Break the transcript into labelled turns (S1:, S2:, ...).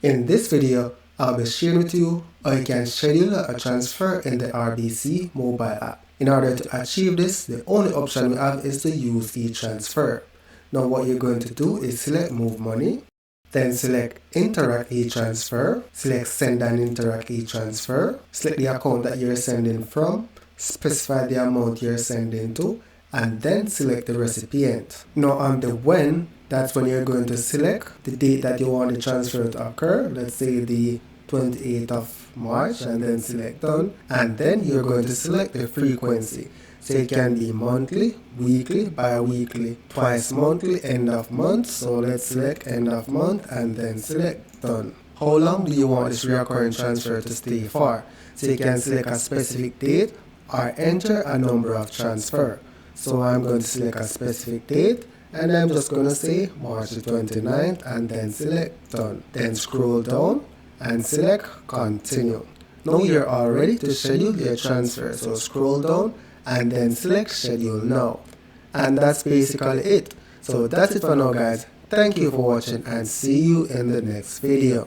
S1: In this video, I'll be sharing with you how you can schedule a transfer in the RBC Mobile App. In order to achieve this, the only option we have is to use e-transfer. Now what you're going to do is select Move Money, then select Interact e-transfer, select Send and Interact e-transfer, select the account that you're sending from, specify the amount you're sending to, and then select the recipient. Now on the when, that's when you're going to select the date that you want the transfer to occur. Let's say the 28th of March, and then select done. And then you're going to select the frequency. So it can be monthly, weekly, bi-weekly, twice monthly, end of month. So let's select end of month and then select done. How long do you want this recurring transfer to stay for? So you can select a specific date or enter a number of transfer. So I'm going to select a specific date, and I'm just going to say March the 29th and then select done. Then scroll down and select continue. Now you're all ready to schedule your transfer. So scroll down and then select schedule now. And that's basically it. So that's it for now, guys. Thank you for watching and see you in the next video.